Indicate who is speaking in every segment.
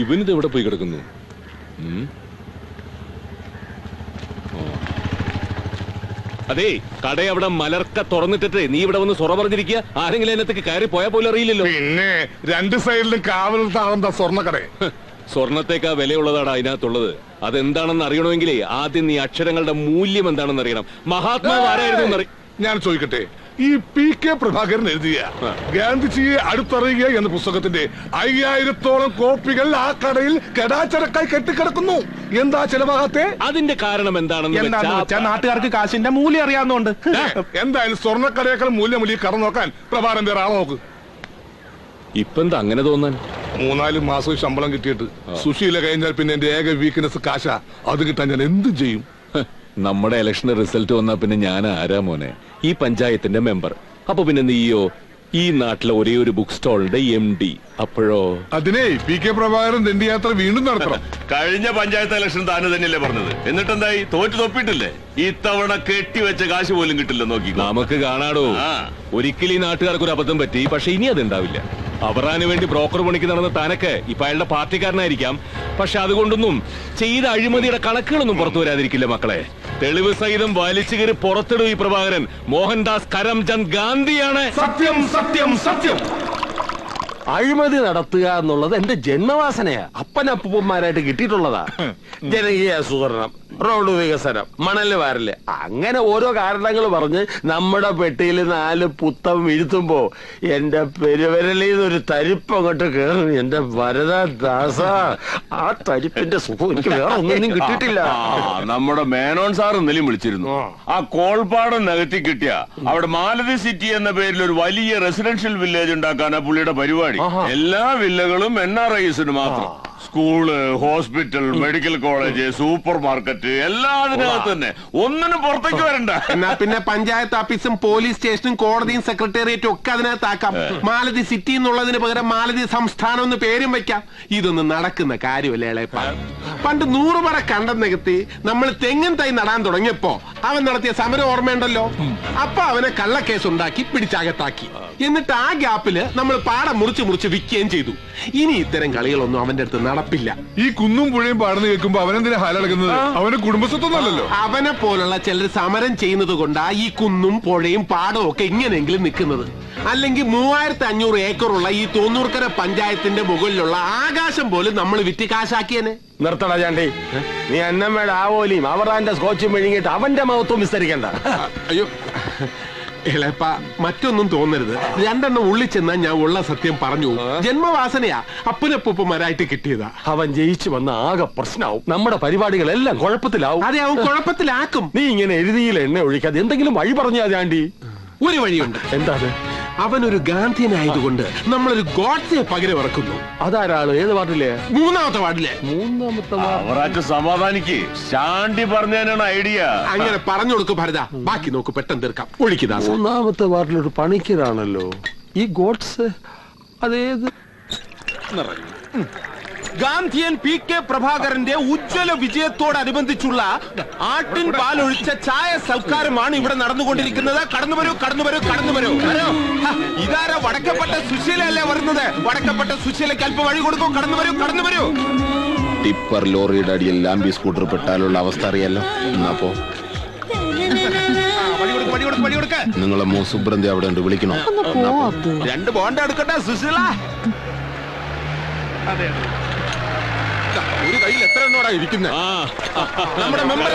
Speaker 1: ഇവനിത് എവിടെ പോയി കിടക്കുന്നു? അതെ, കട അവിടെ മലർക്ക തുറന്നിട്ടിട്ട് നീ ഇവിടെ വന്ന് സൊറ പറഞ്ഞിരിക്കുക. ആരെങ്കിലും അതിനകത്തേക്ക് കയറി പോയാൽ പോലും അറിയില്ലല്ലോ.
Speaker 2: പിന്നെ രണ്ട് സൈഡിലും കാവലത്താണെന്താ സ്വർണ്ണക്കട.
Speaker 1: സ്വർണത്തേക്കാ വിലയുള്ളതാണ് അതിനകത്തുള്ളത്. അതെന്താണെന്ന് അറിയണമെങ്കിലേ ആദ്യം നീ അക്ഷരങ്ങളുടെ മൂല്യം എന്താണെന്ന് അറിയണം. മഹാത്മാവ് ആരായിരുന്നു
Speaker 2: ഞാൻ ചോദിക്കട്ടെ, ഈ PK പ്രഭാകരൻ എഴുതിയ ഗാന്ധിജിയെ അടുത്തറിയുക എന്ന പുസ്തകത്തിന്റെ 5000-ഓളം കോപ്പികൾ ആ കടയിൽ കടാച്ചടക്കായി കെട്ടിക്കിടക്കുന്നു. എന്താ ചെലവാകാത്തെ?
Speaker 1: അതിന്റെ കാരണം എന്താണെന്ന്
Speaker 3: നാട്ടുകാർക്ക് കാശിന്റെ മൂല്യം അറിയാവുന്നതുകൊണ്ട്.
Speaker 2: എന്തായാലും സ്വർണ്ണക്കടയേക്കാൾ മൂല്യം ഈ കട നോക്കാൻ പ്രഭാകരൻ വേറെ ആളെ നോക്ക്.
Speaker 1: ഇപ്പൊ എന്താ അങ്ങനെ തോന്നാൻ?
Speaker 2: 3-4 മാസം ശമ്പളം കിട്ടിയിട്ട് സുശീല കഴിഞ്ഞാൽ പിന്നെ എന്റെ ഏക വീക്ക്നെസ് കാശ. അത് കിട്ടാൻ ഞാൻ എന്ത് ചെയ്യും?
Speaker 1: നമ്മുടെ ഇലക്ഷൻ റിസൾട്ട് വന്നാ പിന്നെ ഞാൻ ആരാ മോനെ? ഈ പഞ്ചായത്തിന്റെ മെമ്പർ. അപ്പൊ പിന്നെ നീയോ ഈ നാട്ടിലെ ഒരേ ഒരു ബുക്ക് സ്റ്റോളിന്റെ MD. അപ്പോഴോ
Speaker 2: അതിനെ PK പ്രഭാകരൻ ദണ്ഡിയാത്ര വീണ്ടും നടത്തണം.
Speaker 4: കഴിഞ്ഞ പഞ്ചായത്ത് ഇലക്ഷൻ താന് തന്നെയല്ലേ പറഞ്ഞത്? എന്നിട്ടെന്തായി? തോറ്റു തൊപ്പിട്ടില്ലേ? ഇത്തവണ കെട്ടിവെച്ച കാശ് പോലും കിട്ടില്ല. നോക്കി
Speaker 1: നമുക്ക് കാണാടോ. ഒരിക്കലും ഈ നാട്ടുകാർക്ക് ഒരു അബദ്ധം പറ്റി, പക്ഷെ ഇനി അതുണ്ടാവില്ല. അവറാന് വേണ്ടി ബ്രോക്കർ പണിക്ക് നടന്ന താനൊക്കെ ഇപ്പൊ അയാളുടെ പാർട്ടിക്കാരനായിരിക്കാം. പക്ഷെ അതുകൊണ്ടൊന്നും ചെയ്ത അഴിമതിയുടെ കണക്കുകളൊന്നും പുറത്തു വരാതിരിക്കില്ല മക്കളെ. തെളിവ് സഹിതം വലിച്ചു കയറി പുറത്തിടും ഈ പ്രഭാകരൻ. മോഹൻദാസ് കരംചന്ദ് ഗാന്ധിയാണ്.
Speaker 3: സത്യം സത്യം സത്യം.
Speaker 5: അഴിമതി നടത്തുക എന്നുള്ളത് എന്റെ ജന്മവാസനയാ. അപ്പനപ്പൂപ്പന്മാരായിട്ട് കിട്ടിയിട്ടുള്ളതാ. ജനകീയ ആസൂത്രണം, റോഡ് വികസനം, മണല് വാരല്, അങ്ങനെ ഓരോ കാരണങ്ങൾ പറഞ്ഞ് നമ്മുടെ പെട്ടിയിൽ 4 പുത്തം വീഴ്ത്തുമ്പോ എന്റെ പെരുവരലിൽ നിന്നൊരു തരിപ്പ് അങ്ങോട്ട് കേറും. എന്റെ വരദാസ, ആ തരിപ്പിന്റെ സുഖം എനിക്ക് വേറെ ഒന്നും കിട്ടിയിട്ടില്ല.
Speaker 4: നമ്മുടെ മേനോൻ സാർ ഇന്നലെയും വിളിച്ചിരുന്നു. ആ കോൾപ്പാടം നികത്തി കിട്ടിയ അവിടെ മാലതി സിറ്റി എന്ന പേരിൽ ഒരു വലിയ റെസിഡൻഷ്യൽ വില്ലേജ് ഉണ്ടാക്കാനാ പുള്ളിയുടെ പരിപാടി. എല്ലാ വില്ലകളും NRIസിന് മാത്രം. School, hospital, medical college, super market എല്ലാം അതിനകത്ത് തന്നെ. ഒന്നിനും പുറത്തേക്ക് വരണ്ട.
Speaker 3: എന്നാ പിന്നെ പഞ്ചായത്ത് ഓഫീസും പോലീസ് സ്റ്റേഷനും കോടതിയും സെക്രട്ടേറിയറ്റും ഒക്കെ അതിനകത്താക്കാം. മാലതി സിറ്റി എന്നുള്ളതിന് പകരം മാലതി സംസ്ഥാനം എന്ന് പേരും വെക്കാം. ഇതൊന്നും നടക്കുന്ന കാര്യമല്ലേ ഇളയപ്പ? പണ്ട് 100 പറ കണ്ടം നികത്തി നമ്മൾ തെങ്ങിൻ തൈ നടാൻ തുടങ്ങിയപ്പോ അവൻ നടത്തിയ സമരം ഓർമ്മയുണ്ടല്ലോ. അപ്പൊ അവനെ കള്ളക്കേസ് ഉണ്ടാക്കി പിടിച്ചകത്താക്കി. എന്നിട്ട് ആ ഗ്യാപ്പില് നമ്മൾ പാടം മുറിച്ച് വിൽക്കുകയും ചെയ്തു. ഇനി ഇത്തരം കളികളൊന്നും അവന്റെ അടുത്ത് നടപ്പില്ല.
Speaker 2: ഈ കുന്നും പുഴയും പാടുന്ന കേൾക്കുമ്പോ അവനെന്തിനാ ഹാലടക്കുന്നത്? അവന്റെ കുടുംബസ്വത്തൊന്നല്ലോ.
Speaker 3: അവനെ പോലുള്ള ചിലർ സമരം ചെയ്യുന്നത് കൊണ്ടാ ഈ കുന്നും പുഴയും പാടവും ഒക്കെ ഇങ്ങനെയെങ്കിലും നിൽക്കുന്നത്. അല്ലെങ്കിൽ 3500 ഏക്കറുള്ള ഈ 90കര പഞ്ചായത്തിന്റെ മുകളിലുള്ള ആകാശം പോലും നമ്മൾ വിറ്റ് കാശാക്കിയനെ.
Speaker 5: നിർത്തണ ചാണ്ടി, നീ അന്നമ്മയുടെ ആവോലിയും അവറാന്റെ സ്കോച്ചും വിഴുങ്ങിയിട്ട് അവന്റെ മഹത്വം വിസ്തരിക്കണ്ട.
Speaker 3: അയ്യോ ഇളയപ്പ, മറ്റൊന്നും തോന്നരുത്. 2 ഉള്ളിൽ ചെന്നാ ഞാൻ ഉള്ള സത്യം പറഞ്ഞു. ജന്മവാസനയാ, അപ്പനപ്പൂപ്പന്മാരായിട്ട് കിട്ടിയതാ.
Speaker 5: അവൻ ജയിച്ചു വന്ന ആകെ പ്രശ്നമാവും. നമ്മുടെ പരിപാടികളെല്ലാം കുഴപ്പത്തിലാവും.
Speaker 3: അതെ, അവൻ കുഴപ്പത്തിലാക്കും.
Speaker 5: നീ ഇങ്ങനെ എഴുതിയിൽ എണ്ണ ഒഴിക്കാതെ എന്തെങ്കിലും വഴി പറഞ്ഞാ ചാണ്ടി.
Speaker 3: ഒരു വഴിയുണ്ട്.
Speaker 5: എന്താ?
Speaker 3: അവനൊരു ഗാന്ധിയനായതുകൊണ്ട് നമ്മളൊരു ഗോഡ്സെ പകരം ഇറക്കുന്നു.
Speaker 5: അതാരാള്? ഏത് വാർഡിലെ?
Speaker 3: 3ാമത്തെ വാർഡിലെ.
Speaker 5: 3ാമത്തെ
Speaker 4: അവറാറ്റ് സമാധാനിക്ക്. ശാന്തി പറഞ്ഞതിനാണ് ഐഡിയ.
Speaker 3: അങ്ങനെ പറഞ്ഞു കൊടുക്കും ഭരത. ബാക്കി നോക്ക്, പെട്ടെന്ന് തീർക്കാം. ഒഴിക്കുതാ.
Speaker 5: 3ാമത്തെ വാർഡിലൊരു പണിക്കരാണല്ലോ ഈ ഗോഡ്സ്. അതേത്?
Speaker 3: ഗാന്ധിയൻ PK പ്രഭാകരന്റെ ഉജ്ജ്വല വിജയത്തോടനുബന്ധിച്ചുള്ള ആട്ടിൻ പാലൊഴിച്ച ചായ സൽക്കാരമാണ് ഇവിടെ നടന്നുകൊണ്ടിരിക്കുന്നത്. കടന്നു വരൂ, കടന്നു വരൂ, കടന്നു വരൂ. ഇതാരാ? വടക്കപ്പെട്ട സുശീലല്ലേ വരുന്നത്? വടക്കപ്പെട്ട സുശീലയ്ക്ക് അല്പം വഴി കൊടുക്കും. കടന്നു വരൂ, കടന്നു വരൂ.
Speaker 6: ടിപ്പർ ലോറിയുടെ അടിയിൽ ലാംബി സ്കൂട്ടർ പെട്ടാലുള്ള അവസ്ഥ അറിയാലോ. എന്നപ്പോ നിങ്ങളെ മൂസുബ്രന്തി അവിടെ ഉണ്ട്, വിളിക്കണോ?
Speaker 3: 2 ബോണ്ട എടുക്കട്ടെ സുശീല. ഒരു കയ്യിൽ എത്ര എണ്ണോടാ ഇരിക്കുന്നത്? നമ്മുടെ മെമ്പർ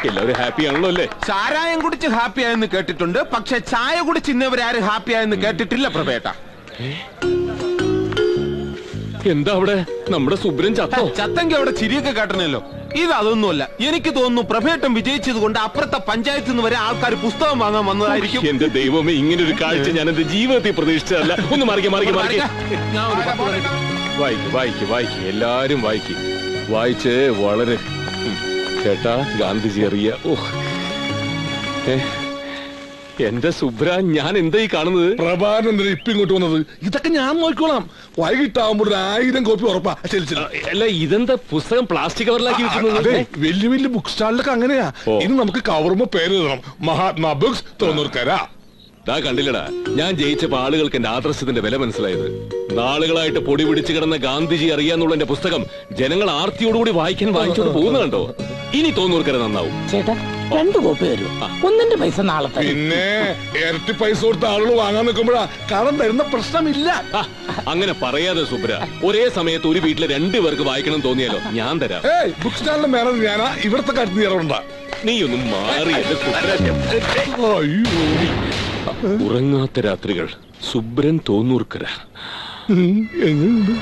Speaker 1: എല്ലാവരും ഹാപ്പി ആണല്ലോ അല്ലേ?
Speaker 3: ചാരായം കുടിച്ച് ഹാപ്പി ആയെന്ന് കേട്ടിട്ടുണ്ട്, പക്ഷെ ചായ കുടിച്ച് ഇന്നവരാരും ഹാപ്പി ആയെന്ന് കേട്ടിട്ടില്ല പ്രഭേട്ട.
Speaker 1: എന്താ അവിടെ? നമ്മുടെ സുബ്രൻ ചത്തോ?
Speaker 3: ചത്തെങ്കിൽ അവിടെ ചിരിയൊക്കെ കേട്ടണല്ലോ. ഇതൊന്നുമല്ല. എനിക്ക് തോന്നുന്നു പ്രഭേട്ടം വിജയിച്ചത് കൊണ്ട് അപ്പുറത്തെ പഞ്ചായത്തിൽ നിന്ന് വരെ ആൾക്കാർ പുസ്തകം വാങ്ങാൻ വന്നതായിരിക്കും.
Speaker 1: എന്റെ ദൈവമേ, ഇങ്ങനെ ഒരു കാഴ്ച ഞാൻ എന്റെ ജീവിതത്തിൽ പ്രതീക്ഷിച്ചതല്ല. ഒന്ന് മാറിക്ക്. വായിക്ക് എല്ലാരും വായിച്ച് വളരെ. ചേട്ടാ, ഗാന്ധിജി അറിയ. എന്റെ സുബ്ര, ഞാൻ എന്താ ഈ കാണുന്നത്?
Speaker 2: പ്രഭാകരൻ എന്തിനാ ഇപ്പൊ ഇങ്ങോട്ട് വന്നത്? ഇതൊക്കെ ഞാൻ നോക്കിക്കോളാം. വൈകിട്ടാവുമ്പോൾ 1000 കോപ്പി ഉറപ്പാ.
Speaker 1: അല്ല, ഇതെന്താ പുസ്തകം പ്ലാസ്റ്റിക് കവറിലാക്കി വെക്കുന്നത്?
Speaker 2: വലിയ ബുക്ക് സ്റ്റാളിലൊക്കെ അങ്ങനെയാ. ഇനി നമുക്ക് കവറുമ്പോ പേര് എഴുതണം, മഹാത്മാ ബുക്സ് 90കര.
Speaker 1: ദാ കണ്ടില്ലടാ, ഞാൻ ജയിച്ചപ്പോ ആളുകൾക്ക് എന്റെ ആദർശത്തിന്റെ വില മനസ്സിലായത്. നാളുകളായിട്ട് പൊടി പിടിച്ചു കിടന്ന ഗാന്ധിജി അറിയാന്നുള്ള എന്റെ പുസ്തകം ജനങ്ങൾ ആർത്തിയോടുകൂടി വായിച്ചോണ്ട് പോകുന്ന കണ്ടോ. ഇനി തോന്നൂർക്കര നന്നാവും.
Speaker 7: ചേട്ടാ 2 കോപ്പി തരൂ, ഒന്നിന്റെ പൈസ നാളെ തരും.
Speaker 2: പിന്നെ ഇരട്ടി പൈസ കൊടുത്ത ആളുകൾ വാങ്ങാൻ നിൽക്കുമ്പോഴാ കടം തരുന്ന പ്രശ്നമില്ല.
Speaker 1: അങ്ങനെ പറയാതെ സുബ്ര, ഒരേ സമയത്ത് ഒരു വീട്ടിലെ 2 പേർക്ക് വായിക്കണം തോന്നിയാലോ ഞാൻ തരാം.
Speaker 2: ബുക്ക് സ്റ്റാളിന്റെ മേനർ ഞാനാ, ഇവിടത്തെ കാര്യത്തിൽ ഇറവുണ്ടാ.
Speaker 1: നീ ഒന്നും മാറി എന്റെ സുബ്ര. ഉറങ്ങാത്ത രാത്രികൾ, സുബ്രൻ തോന്നൂർക്കര.
Speaker 2: എങ്ങനെയുണ്ട്?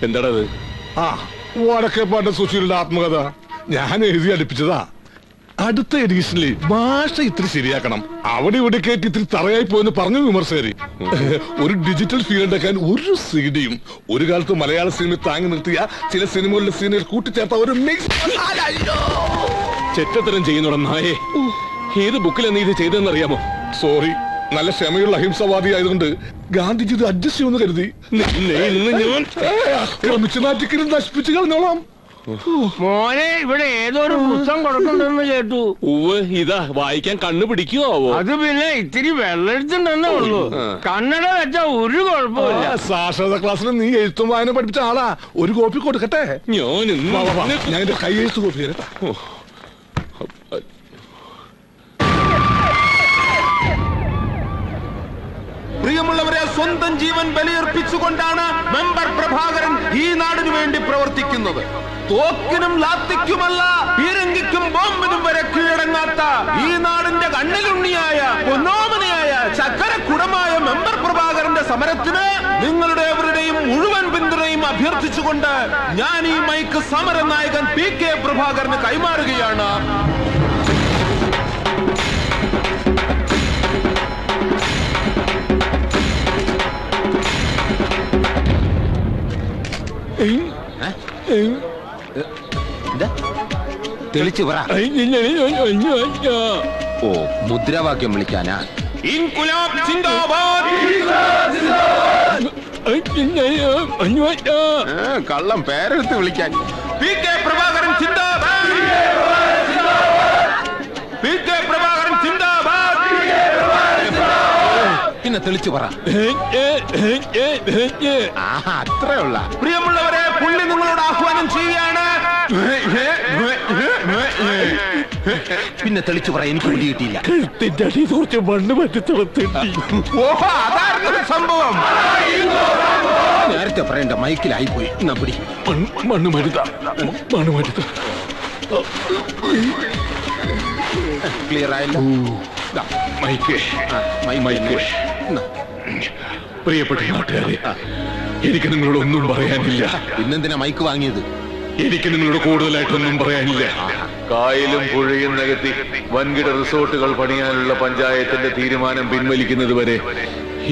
Speaker 1: എന്താണത്?
Speaker 2: വടക്കേപ്പാട്ട് സുശീലിന്റെ ആത്മകഥ ഞാൻ എഴുതി അടുപ്പിച്ചതാ. അടുത്ത എഡീഷനിൽ ഭാഷ ഇത്തിരി ശരിയാക്കണം, അവിടെ ഇവിടെ കേട്ട് ഇത്തിരി തറയായി പോയെന്ന് പറഞ്ഞു വിമർശകര്. ഒരു ഡിജിറ്റൽ ഫീൽ ഉണ്ടാക്കാൻ ഒരു സീഡിയും ഒരു കാലത്ത് മലയാള സിനിമ താങ്ങി നിർത്തിയ ചില സിനിമകളിലെ സീനുകൾ കൂട്ടിച്ചേർത്ത ഒരു മിക്സ്.
Speaker 1: ചെറ്റത്തരം ചെയ്യുന്നുട നായേ. ഏത് ബുക്കിലാണ് നീ ഇത് ചെയ്തതെന്നറിയാമോ?
Speaker 2: സോറി, നല്ല ക്ഷമയുള്ള അഹിംസവാദി ആയതുകൊണ്ട് ഗാന്ധിജി ഇത് അഡ്ജസ്റ്റ് ചെയ്യുമെന്ന് കരുതി. ക്രമിച്ചു നാറ്റിക്കലും നശിപ്പിച്ചു കളഞ്ഞോളാം.
Speaker 7: മോനെ, ഇവിടെ ഏതൊരു പുസ്തകം കൊടുക്കണ്ടെന്ന് കേട്ടു.
Speaker 1: ഉവ്വ്, ഇതാ വായിക്കാൻ കണ്ണു പിടിക്കുവോ?
Speaker 7: അത് പിന്നെ ഇത്തിരി വെള്ളെടുത്തുണ്ടെന്നേ ഉള്ളൂ. കന്നഡ വെച്ചാ ഒരു കുഴപ്പമില്ല.
Speaker 2: സാക്ഷരതാ ക്ലാസ്സിൽ നീ എഴുത്തും വായന പഠിപ്പിച്ച ആളാ. ഒരു കോപ്പി കൊടുക്കട്ടെ? ഞാൻ എന്റെ കൈ എഴുത്ത് കോപ്പി തരട്ടാ.
Speaker 3: പ്രിയമുള്ളവരെ, സ്വന്തം ജീവൻ ബലിയർപ്പിച്ചുകൊണ്ടാണ് മെമ്പർ പ്രഭാകരൻ ഈ നാടിനു വേണ്ടി പ്രവർത്തിക്കുന്നത്. തോക്കിനും ലാത്തിക്കുമല്ല, പീരങ്കിക്കും ബോംബിനും വരെ കീഴടങ്ങാത്ത ഈ നാടിന്റെ കണ്ണിലുണ്ണിയായ പൊന്നോമനയായ ചക്കരക്കുടമായ മെമ്പർ പ്രഭാകരന്റെ സമരത്തിന് നിങ്ങളുടെ എവരുടെയും മുഴുവൻ പിന്തുണയും അഭ്യർത്ഥിച്ചുകൊണ്ട് ഞാൻ ഈ മൈക്ക് സമര നായകൻ PK പ്രഭാകരന് കൈമാറുകയാണ്.
Speaker 6: തെളിച്ചു പറ. ഓ, മുദ്രാവാക്യം വിളിക്കാനാ?
Speaker 3: ഇൻകുലാബ് സിന്ദാബാദ്.
Speaker 6: കള്ളം പേരെടുത്ത് വിളിക്കാൻ.
Speaker 3: PK പ്രഭാകരൻ സിന്ദാബാദ്. PK പ്രഭാകരൻ സിന്ദാബാദ്.
Speaker 6: പിന്നെ തെളിച്ചു പറ. അത്രേ ഉള്ള.
Speaker 3: പ്രിയമുള്ളവരെ, പുള്ളി നിങ്ങളോട് ആഹ്വാനം ചെയ്യുകയാണ്.
Speaker 6: പിന്നെ തെളിച്ചു പറ. എനിക്ക് പിടി കിട്ടിയില്ല.
Speaker 1: കുറച്ച് മണ്ണ് പറ്റി.
Speaker 3: ഓഹോ, അതായിരുന്നു സംഭവം.
Speaker 6: നേരത്തെ പറയണ്ട, മൈക്കിലായി പോയി. എന്നാ പിടി.
Speaker 1: മണ്ണ് മരുത.
Speaker 6: ക്ലിയർ ആയല്ലോ.
Speaker 1: മൈക്ക്. പ്രിയപ്പെട്ട നാട്ടുകാരെ, എനിക്ക് നിങ്ങളോട് ഒന്നും പറയാനില്ല.
Speaker 6: പിന്നെന്തിനാ മൈക്ക് വാങ്ങിയത്?
Speaker 1: എനിക്ക് നിങ്ങളോട് കൂടുതലായിട്ടൊന്നും പറയാനില്ല. കായലും പുഴയും നികത്തി വൻകിട റിസോർട്ടുകൾ പണിയാനുള്ള പഞ്ചായത്തിന്റെ തീരുമാനം പിൻവലിക്കുന്നത് വരെ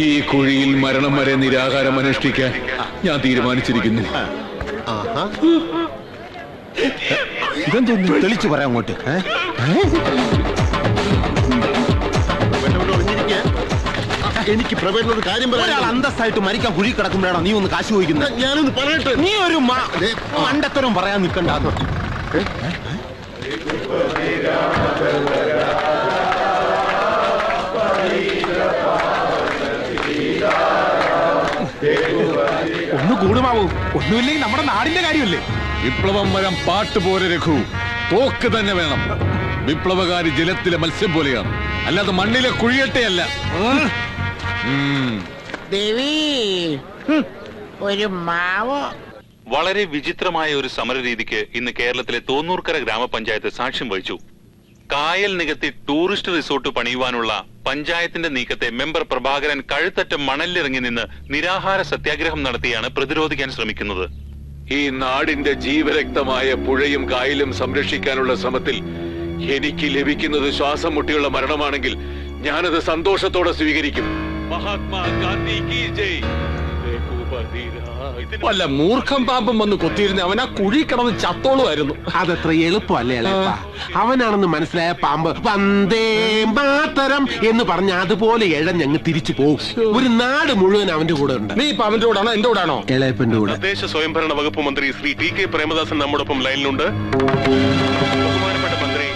Speaker 1: ഈ കുഴിയിൽ മരണം വരെ നിരാഹാരം അനുഷ്ഠിക്കാൻ ഞാൻ തീരുമാനിച്ചിരിക്കുന്നു.
Speaker 6: ഇതെന്തോന്നു? തെളിച്ചു പറയാം അങ്ങോട്ട്.
Speaker 8: എനിക്ക് പ്രവേശനോട് കാര്യം പറയാം.
Speaker 6: അന്തസ്സായിട്ട് മരിക്കാൻ കുഴി കിടക്കുമ്പോഴാണോ നീ ഒന്ന് കാശ് ചോദിക്കുന്നത്?
Speaker 8: ഞാനൊന്ന് പറയട്ടെ.
Speaker 6: നീ ഒരു മണ്ടത്തരം പറയാൻ നിൽക്കണ്ടാന്ന്.
Speaker 3: ഒന്ന് കൂടുമാവൂ. ഒന്നുമില്ലെങ്കിൽ നമ്മുടെ നാടിന്റെ കാര്യമല്ലേ.
Speaker 1: വിപ്ലവം വരാൻ പാട്ട് പോരെ രഘു, തോക്ക് തന്നെ വേണം. വിപ്ലവകാരി ജലത്തിലെ മത്സ്യം പോലെയാണ്, അല്ലാതെ മണ്ണിലെ കുഴിയട്ടയല്ല.
Speaker 7: ദേവി, ഒരു മാവോ.
Speaker 9: വളരെ വിചിത്രമായ ഒരു സമര രീതിക്ക് ഇന്ന് കേരളത്തിലെ തോന്നൂർക്കര ഗ്രാമപഞ്ചായത്ത് സാക്ഷ്യം വഹിച്ചു. കായൽ നികത്തി ടൂറിസ്റ്റ് റിസോർട്ട് പണിയുവാനുള്ള പഞ്ചായത്തിന്റെ നീക്കത്തെ മെമ്പർ പ്രഭാകരൻ കഴുത്തറ്റം മണലിലിറങ്ങി നിന്ന് നിരാഹാര സത്യാഗ്രഹം നടത്തിയാണ് പ്രതിരോധിക്കാൻ ശ്രമിക്കുന്നത്.
Speaker 1: ഈ നാടിന്റെ ജീവരക്തമായ പുഴയും കായലും സംരക്ഷിക്കാനുള്ള ശ്രമത്തിൽ എനിക്ക് ലഭിക്കുന്നത് ശ്വാസം മുട്ടിയുള്ള മരണമാണെങ്കിൽ ഞാനത് സന്തോഷത്തോടെ സ്വീകരിക്കും. മഹാത്മാഗാന്ധി കി ജയ്. വല്ല മൂർഖം പാമ്പം വന്ന് കൊത്തിയിരുന്ന അവൻ ആ കുഴി കിടന്ന് ചത്തോളുമായിരുന്നു.
Speaker 3: അതത്ര എളുപ്പമല്ലേ ഇളയപ്പ? അവനാണെന്ന് മനസ്സിലായ പാമ്പ് വന്ദേ മാതരം എന്ന് പറഞ്ഞ അതുപോലെ എഴഞ്ഞങ്ങ് തിരിച്ചു പോകും. ഒരു നാട് മുഴുവൻ അവന്റെ കൂടെ ഉണ്ട്.
Speaker 1: നീ ഇപ്പൊ അവന്റെ കൂടാണോ എന്റെ കൂടാണോ?
Speaker 3: ഇളയപ്പന്റെ കൂടെ.
Speaker 9: തദ്ദേശ സ്വയംഭരണ വകുപ്പ് മന്ത്രി ശ്രീ TK പ്രേമദാസൻ നമ്മോടൊപ്പം ലൈനിലുണ്ട്. ബഹുമാനപ്പെട്ട മന്ത്രി,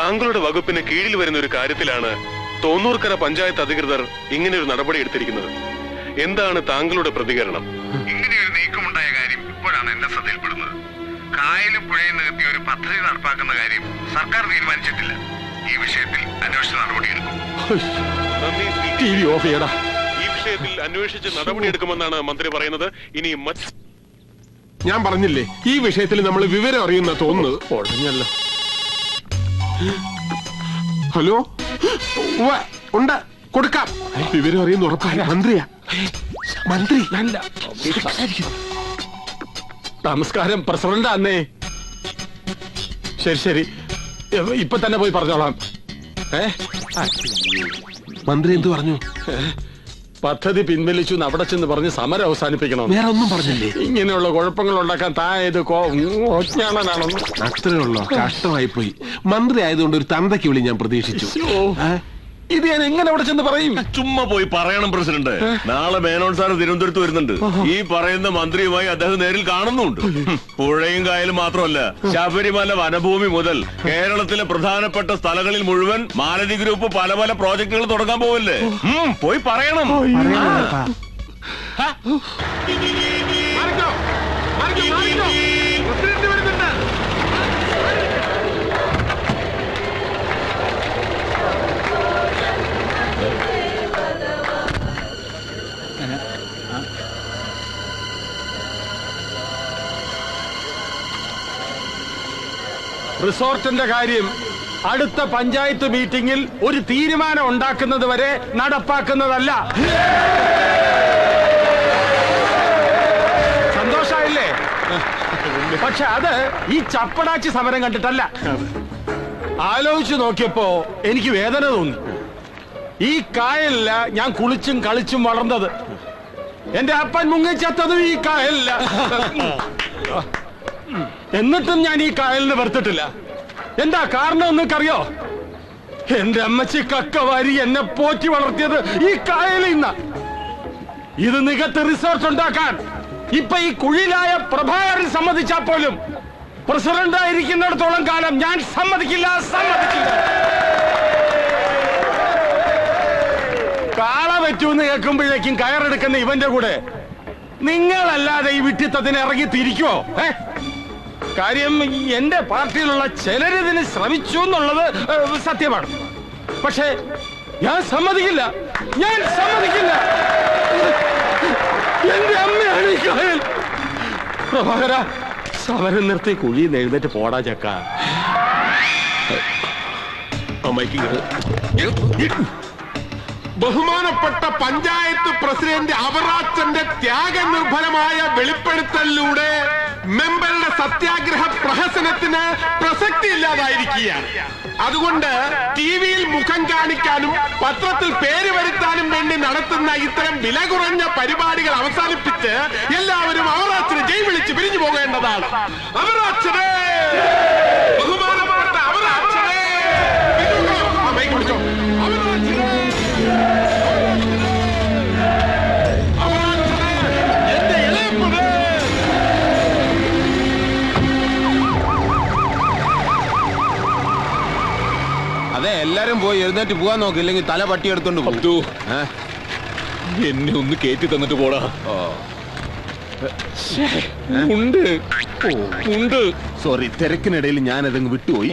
Speaker 10: താങ്കളുടെ വകുപ്പിന് കീഴിൽ വരുന്ന ഒരു കാര്യത്തിലാണ് തോന്നൂർക്കര പഞ്ചായത്ത് അധികൃതർ ഇങ്ങനെ ഒരു നടപടി എടുത്തിരിക്കുന്നത്. എന്താണ് താങ്കളുടെ പ്രതികരണം?
Speaker 11: ഇങ്ങനെയൊരു നീക്കമുണ്ടായ കാര്യം ഇപ്പോഴാണ് എന്റെ ശ്രദ്ധയിൽപ്പെടുന്നത്. കായലും പുഴയും നികത്തി ഒരു പദ്ധതി നടപ്പാക്കുന്ന കാര്യം സർക്കാർ തീരുമാനിച്ചിട്ടില്ല. ഈ വിഷയത്തിൽ അന്വേഷണ നടപടിയെടുക്കും.
Speaker 10: ഈ വിഷയത്തിൽ അന്വേഷിച്ച് നടപടിയെടുക്കുമെന്നാണ് മന്ത്രി പറയുന്നത്. ഇനി
Speaker 3: ഞാൻ പറഞ്ഞില്ലേ, ഈ വിഷയത്തിൽ നമ്മൾ വിവരം അറിയുന്ന തോന്നുന്നത്.
Speaker 5: ഒഴിഞ്ഞല്ലോ.
Speaker 3: ഹലോ, ഉണ്ട്, കൊടുക്കാം. വിവരം അറിയുന്ന ഉറപ്പായ മന്ത്രിയാ. മന്ത്രി
Speaker 5: നമസ്കാരം, പ്രസിഡന്റ് അന്നേ. ശരി ശരി, ഇപ്പൊ തന്നെ പോയി പറഞ്ഞോളാം.
Speaker 3: മന്ത്രി എന്ത് പറഞ്ഞു?
Speaker 5: പദ്ധതി പിൻവലിച്ചു അവിടെ ചെന്ന് പറഞ്ഞ് സമരം അവസാനിപ്പിക്കണം.
Speaker 3: വേറെ ഒന്നും പറഞ്ഞില്ലേ?
Speaker 5: ഇങ്ങനെയുള്ള കുഴപ്പങ്ങൾ ഉണ്ടാക്കാൻ തായത് ജ്ഞാനാണെന്ന്.
Speaker 3: അത്രേ ഉള്ളോ? കഷ്ടമായി പോയി. മന്ത്രി ആയതുകൊണ്ട് ഒരു തന്തയ്ക്ക് വിളി ഞാൻ പ്രതീക്ഷിച്ചു.
Speaker 5: ഇത് ഞാൻ എങ്ങനെ അവിടെ ചെന്ന് പറയും?
Speaker 4: ചുമ്മാ പോയി പറയണം പ്രസിഡന്റ്. നാളെ മേനോൻ സാർ തിരുവനന്തപുരത്ത് വരുന്നുണ്ട്. ഈ പറയുന്ന മന്ത്രിയുമായി അദ്ദേഹം നേരിൽ കാണുന്നുണ്ട്. പുഴയും കായലും മാത്രമല്ല, ശബരിമല വനഭൂമി മുതൽ കേരളത്തിലെ പ്രധാനപ്പെട്ട സ്ഥലങ്ങളിൽ മുഴുവൻ മാലതി ഗ്രൂപ്പ് പല പല പ്രോജക്ടുകൾ തുടങ്ങാൻ പോവല്ലേ. പോയി പറയണം.
Speaker 5: റിസോർട്ടിന്റെ കാര്യം അടുത്ത പഞ്ചായത്ത് മീറ്റിംഗിൽ ഒരു തീരുമാനം ഉണ്ടാക്കുന്നത് വരെ നടപ്പാക്കുന്നതല്ല. സന്തോഷായില്ലേ? പക്ഷെ അത് ഈ ചപ്പടാച്ചി സമരം കണ്ടിട്ടല്ല. ആലോചിച്ചു നോക്കിയപ്പോ എനിക്ക് വേദന തോന്നി. ഈ കായലില ഞാൻ കുളിച്ചും കളിച്ചും വളർന്നത്. എന്റെ അപ്പൻ മുങ്ങിച്ചത്തതും ഈ കായലില. എന്നിട്ടും ഞാൻ ഈ കായലിന് വെറുത്തിട്ടില്ല. എന്താ കാരണം എന്നൊക്കറിയോ? എന്റെ അമ്മച്ചി കക്കവാരി എന്നെ പോറ്റി വളർത്തിയത് ഈ കായലിൽ നിന്ന്. ഇത് നികത്ത് റിസോർട്ട് ഉണ്ടാക്കാൻ ഇപ്പൊ ഈ കുഴിയിലായ പ്രഭാകരൻ സമ്മതിച്ചാൽ പോലും പ്രസിഡന്റ് ആയിരിക്കുന്നിടത്തോളം കാലം ഞാൻ സമ്മതിക്കില്ല. കാള പറ്റൂന്ന് കേൾക്കുമ്പോഴേക്കും കയറെടുക്കുന്ന ഇവന്റെ കൂടെ നിങ്ങളല്ലാതെ ഈ വിട്ടിത്തത്തിന് ഇറങ്ങി തിരിക്കുവോ? കാര്യം എന്റെ പാർട്ടിയിലുള്ള ചിലരിതിന് ശ്രമിച്ചു എന്നുള്ളത് സത്യമാണ്. പക്ഷേ ഞാൻ സമ്മതിക്കില്ല. എന്റെ അമ്മയാണ് ഈ കായൽ. പ്രഭാകര, സമരം നിർത്തി കുഴിയിൽ എഴുന്നേറ്റ് പോടാ ചക്ക.
Speaker 3: ബഹുമാനപ്പെട്ട പഞ്ചായത്ത് പ്രസിഡന്റ് അവറാച്ചന്റെ ത്യാഗനിർഭരമായ വെളിപ്പെടുത്തലിലൂടെ മെമ്പറുടെ സത്യാഗ്രഹ പ്രഹസനത്തിന് പ്രസക്തി ഇല്ലാതായിരിക്കുകയാണ്. അതുകൊണ്ട് ടിവിയിൽ മുഖം കാണിക്കാനും പത്രത്തിൽ പേര് വരുത്താനും വേണ്ടി നടത്തുന്ന ഇത്തരം വില കുറഞ്ഞ പരിപാടികൾ അവസാനിപ്പിച്ച് എല്ലാവരും അവറാച്ചനെ ജയ് വിളിച്ച് പിരിഞ്ഞു പോകേണ്ടതാണ്. അവറാച്ചനെ, ബഹുമാനപ്പെട്ട അവറാച്ചനെ,
Speaker 6: അതെ, എല്ലാരും പോയി എഴുന്നേറ്റ് പോകാൻ നോക്ക്, ഇല്ലെങ്കിൽ തല പട്ടി എടുത്തോണ്ട് പോകും.
Speaker 1: എന്നെ ഒന്ന് കേറ്റി തന്നിട്ട് പോടാ. ഉണ്ട്.
Speaker 6: സോറി, തിരക്കിനിടയിൽ ഞാനതങ്ങ് വിട്ടുപോയി.